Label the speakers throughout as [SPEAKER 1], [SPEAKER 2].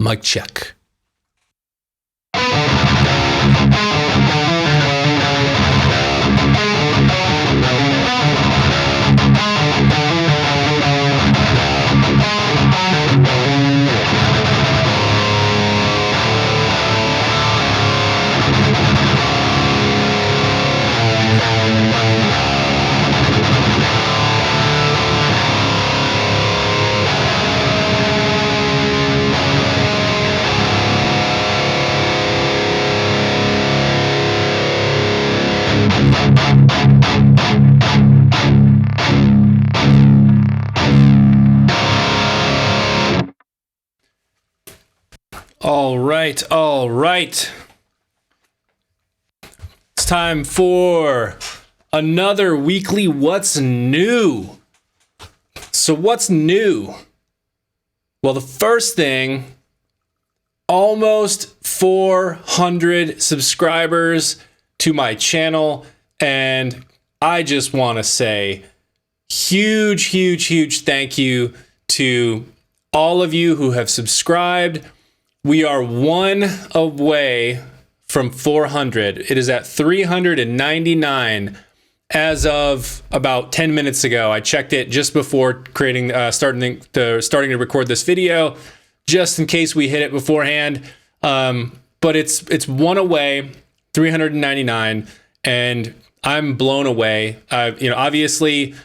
[SPEAKER 1] Mic check. All right. It's time for another weekly What's New. So what's new? Well, the first thing, almost 400 subscribers to my channel, and I just want to say huge thank you to all of you who have subscribed. We are one away from 400. It is at 399 as of about 10 minutes ago. I checked it just before starting to record this video, just in case we hit it beforehand. But it's one away, 399, and I'm blown away. Obviously,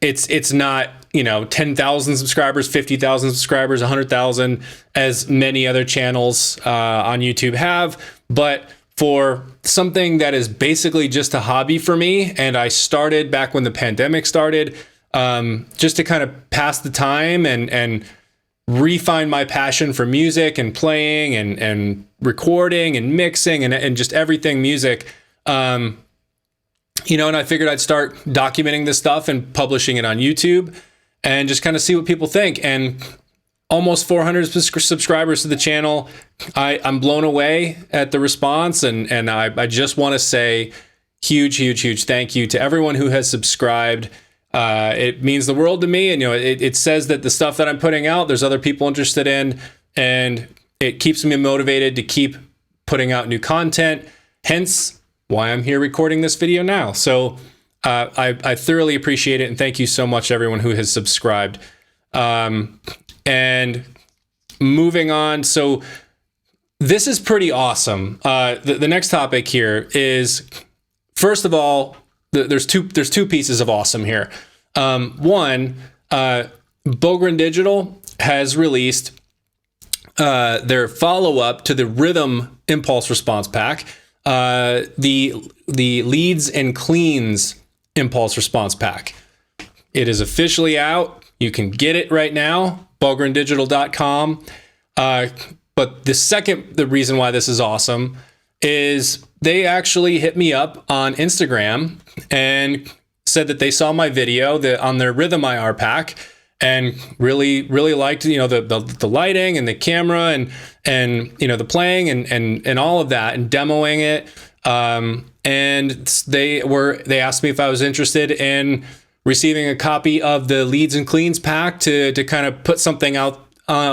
[SPEAKER 1] it's not 10,000 subscribers, 50,000 subscribers, 100,000 as many other channels on YouTube have, but for something that is basically just a hobby for me, and I started back when the pandemic started, just to kind of pass the time and refine my passion for music and playing and recording and mixing and just everything music. And I figured I'd start documenting this stuff and publishing it on YouTube and just kind of see what people think. And almost 400 subscribers to the channel. I'm blown away at the response. And I just want to say huge thank you to everyone who has subscribed. It means the world to me. And, it says that the stuff that I'm putting out, there's other people interested in, and it keeps me motivated to keep putting out new content. Hence why I'm here recording this video now. So I thoroughly appreciate it, and thank you so much everyone who has subscribed. And moving on, so this is pretty awesome. The next topic here is, first of all, there's two pieces of awesome here. One, Bogren Digital has released their follow-up to the Rhythm Impulse Response Pack. The Leads and Cleans Impulse Response Pack. It is officially out. You can get it right now, bogrendigital.com. But the reason why this is awesome is they actually hit me up on Instagram and said that they saw my video on their Rhythm IR pack and really liked the lighting and the camera and the playing and all of that and demoing it. And they asked me if I was interested in receiving a copy of the Leads and Cleans pack to kind of put something out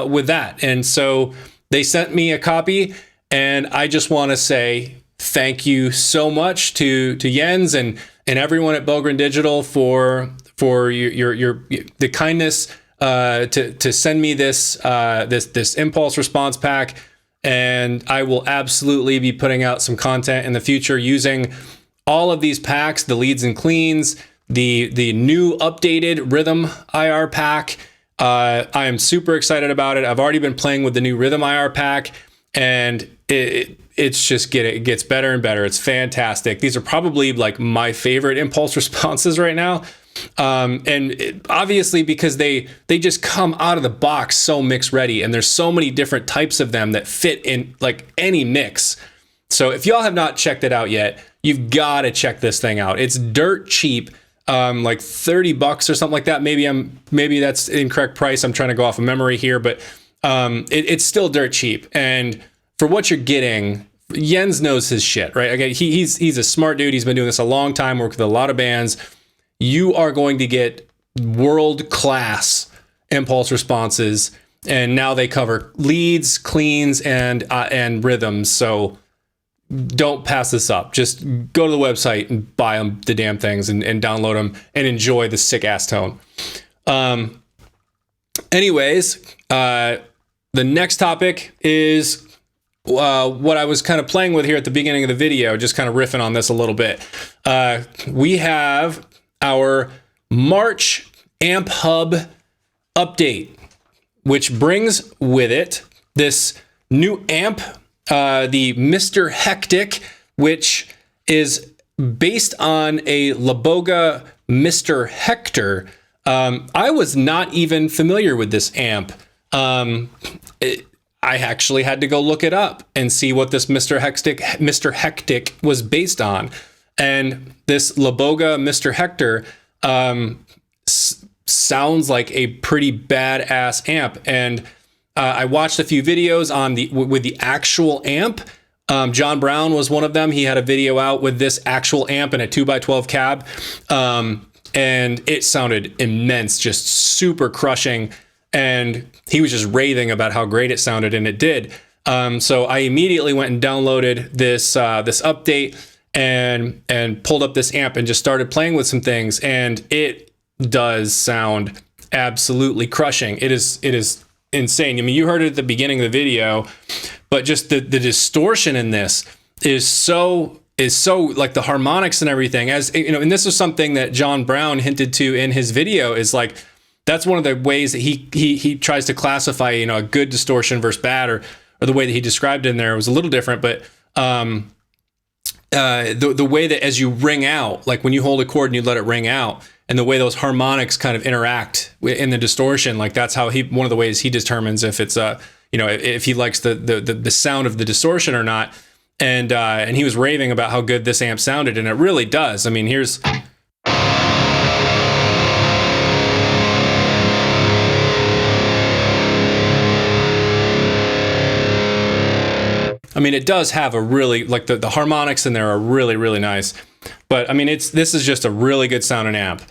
[SPEAKER 1] with that. And so they sent me a copy, and I just want to say thank you so much to Jens and everyone at Bogren Digital for the kindness to send me this impulse response pack. And I will absolutely be putting out some content in the future using all of these packs, the Leads and Cleans, the new updated Rhythm IR pack. I am super excited about it. I've already been playing with the new Rhythm IR pack, and it gets better and better. It's fantastic. These are probably like my favorite impulse responses right now. Obviously because they just come out of the box so mix ready, and there's so many different types of them that fit in like any mix. So if y'all have not checked it out yet, you've got to check this thing out. It's dirt cheap, like $30 or something like that. Maybe that's the incorrect price. I'm trying to go off of memory here, but it's still dirt cheap. And for what you're getting, Jens knows his shit, right? Okay, he's a smart dude. He's been doing this a long time, worked with a lot of bands. You are going to get world-class impulse responses, and now they cover leads, cleans, and rhythms. So don't pass this up. Just go to the website and buy them, the damn things, and download them and enjoy the sick ass tone. Anyways, the next topic is what I was kind of playing with here at the beginning of the video, just kind of riffing on this a little bit. We have our March AmpHub update, which brings with it this new amp, the Mr. Hector, which is based on a Laboga Mr. Hector. I was not even familiar with this amp. I actually had to go look it up and see what this Mr. Hector was based on. And this Laboga Mr. Hector sounds like a pretty badass amp. And I watched a few videos on with the actual amp. John Brown was one of them. He had a video out with this actual amp and a 2x12 cab. And it sounded immense, just super crushing. And he was just raving about how great it sounded, and it did. So I immediately went and downloaded this update and pulled up this amp and just started playing with some things. And it does sound absolutely crushing. It is insane. I mean, you heard it at the beginning of the video, but just the distortion in this is so like the harmonics and everything, as you know. And this is something that John Brown hinted to in his video, is like, that's one of the ways that he tries to classify, you know, a good distortion versus bad, or the way that he described it in there was a little different. But the way that as you ring out, like when you hold a chord and you let it ring out, and the way those harmonics kind of interact in the distortion, like that's how one of the ways he determines if it's you know, if he likes the sound of the distortion or not. And he was raving about how good this amp sounded, and it really does. I mean, here's. I mean, it does have a really, like the harmonics in there are really, really nice. But I mean, this is just a really good sounding amp.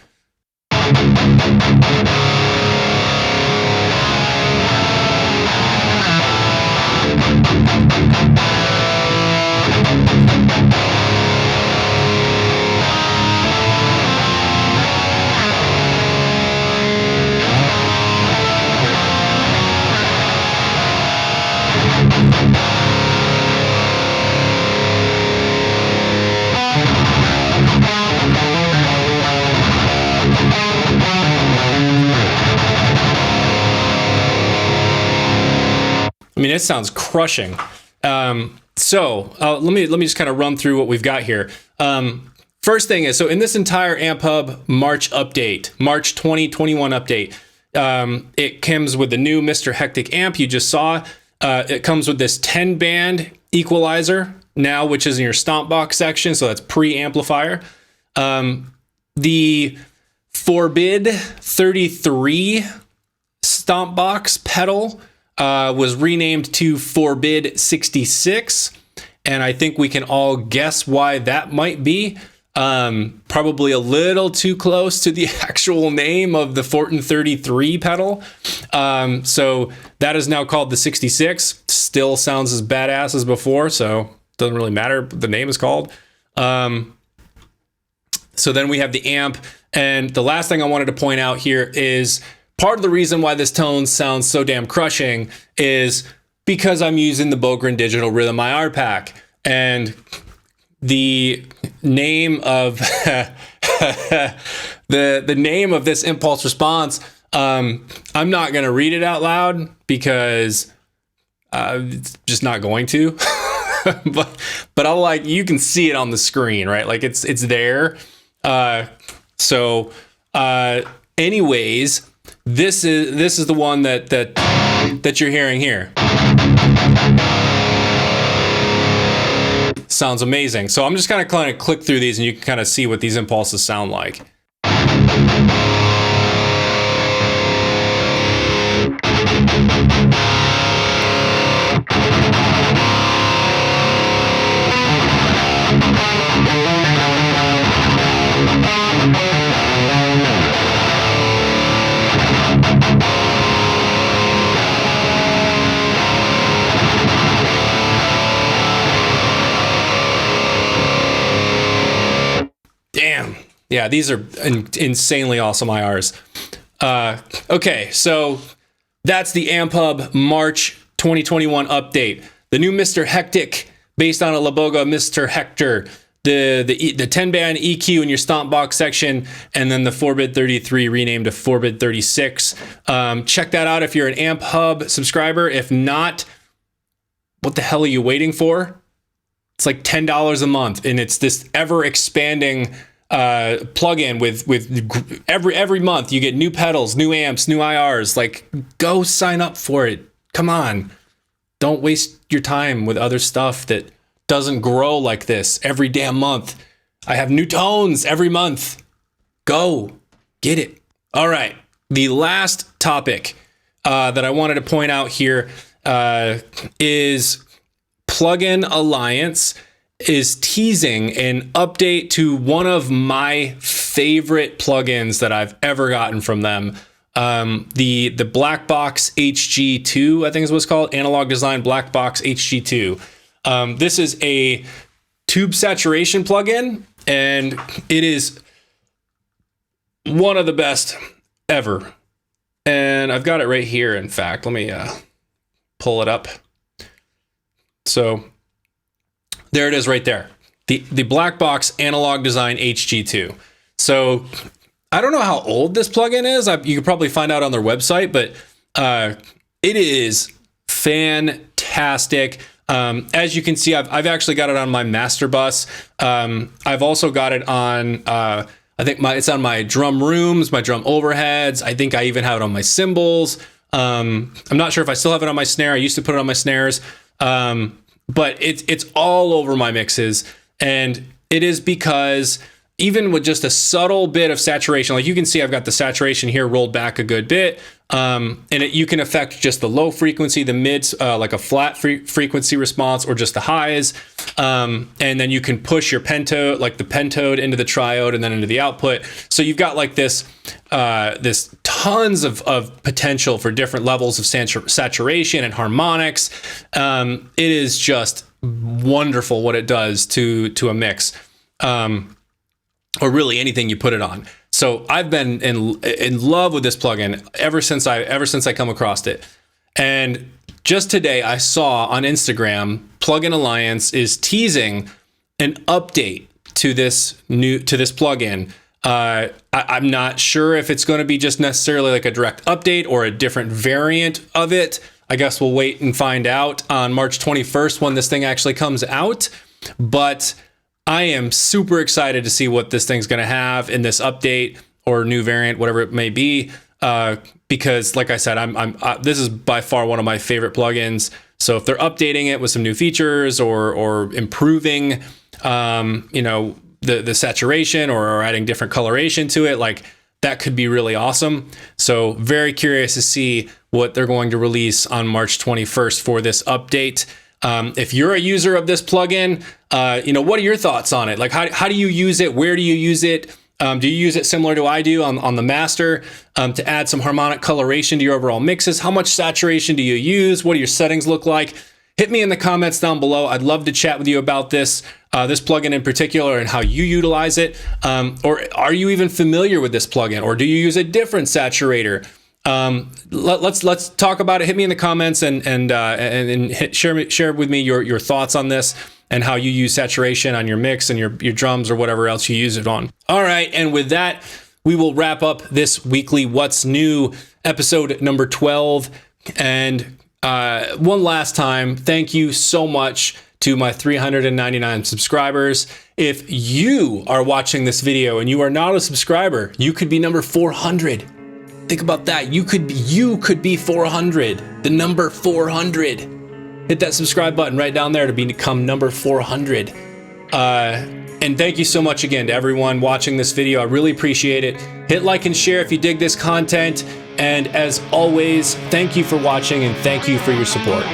[SPEAKER 1] I mean, it sounds crushing. So let me just kind of run through what we've got here. First thing is, so in this entire AmpHub March update, March 2021 update, it comes with the new Mr. Hector amp you just saw. It comes with this 10-band equalizer now, which is in your stomp box section, so that's pre-amplifier. The Forbid 33 stomp box pedal was renamed to Forbid 66, and I think we can all guess why that might be. Probably a little too close to the actual name of the Fortin 33 pedal. So that is now called the 66. Still sounds as badass as before, so doesn't really matter what the name is called. So then we have the amp, and the last thing I wanted to point out here is part of the reason why this tone sounds so damn crushing is because I'm using the Bogren Digital Rhythm IR pack, and the name of the name of this impulse response, I'm not going to read it out loud because it's just not going to. but I'll, like, you can see it on the screen, right? Like it's there. Anyways, this is the one that you're hearing here. Sounds amazing. So I'm just kind of click through these, and you can kind of see what these impulses sound like. Yeah, these are insanely awesome IRs. Okay, so that's the AmpHub March 2021 update. The new Mr. Hectic, based on a Laboga Mr. Hector, the 10-band EQ in your stomp box section, and then the 4-bit 33 renamed to 4-bit 36. Check that out if you're an AmpHub subscriber. If not, what the hell are you waiting for? It's like $10 a month, and it's this ever-expanding plugin with every month you get new pedals, new amps, new IRs. Like, go sign up for it. Come on. Don't waste your time with other stuff that doesn't grow like this every damn month. I have new tones every month. Go get it. All right. The last topic that I wanted to point out here is Plugin Alliance is teasing an update to one of my favorite plugins that I've ever gotten from them. The Black Box HG-2, I think is what's called, Analog Design Black Box HG-2. This is a tube saturation plugin, and it is one of the best ever. And I've got it right here, in fact. Let me pull it up. So there it is right there. The Black Box Analog Design HG-2. So I don't know how old this plugin is. You could probably find out on their website, but it is fantastic. As you can see, I've actually got it on my master bus. I've also got it on, I think it's on my drum rooms, my drum overheads. I think I even have it on my cymbals. I'm not sure if I still have it on my snare. I used to put it on my snares. But it's all over my mixes, and it is because even with just a subtle bit of saturation, like you can see I've got the saturation here rolled back a good bit, and you can affect just the low frequency, the mids, like a flat frequency response, or just the highs, and then you can push your pentode, like the pentode, into the triode and then into the output. So you've got like this tons of potential for different levels of saturation and harmonics. It is just wonderful what it does to a mix, or really anything you put it on. So I've been in love with this plugin ever since I come across it. And just today I saw on Instagram Plugin Alliance is teasing an update to this plugin. I'm not sure if it's going to be just necessarily like a direct update or a different variant of it. I guess we'll wait and find out on March 21st when this thing actually comes out. But I am super excited to see what this thing's going to have in this update or new variant, whatever it may be. Because like I said, this is by far one of my favorite plugins. So if they're updating it with some new features or improving, the saturation or adding different coloration to it, like that could be really awesome. So very curious to see what they're going to release on March 21st for this update. If you're a user of this plugin, what are your thoughts on it? Like, how do you use it? Where do you use it? Do you use it similar to I do on the master to add some harmonic coloration to your overall mixes? How much saturation do you use? What do your settings look like? Hit me in the comments down below. I'd love to chat with you about this plugin in particular and how you utilize it. Or are you even familiar with this plugin, or do you use a different saturator? Let's talk about it. Hit me in the comments and share with me your thoughts on this and how you use saturation on your mix and your drums or whatever else you use it on. All right, and with that, we will wrap up this weekly What's New episode number 12. And one last time, thank you so much to my 399 subscribers. If you are watching this video and you are not a subscriber, you could be number 400. Think about that. You could be 400, the number 400. Hit that subscribe button right down there to become number 400. And thank you so much again to everyone watching this video. I really appreciate it. Hit like and share if you dig this content. And as always, thank you for watching and thank you for your support.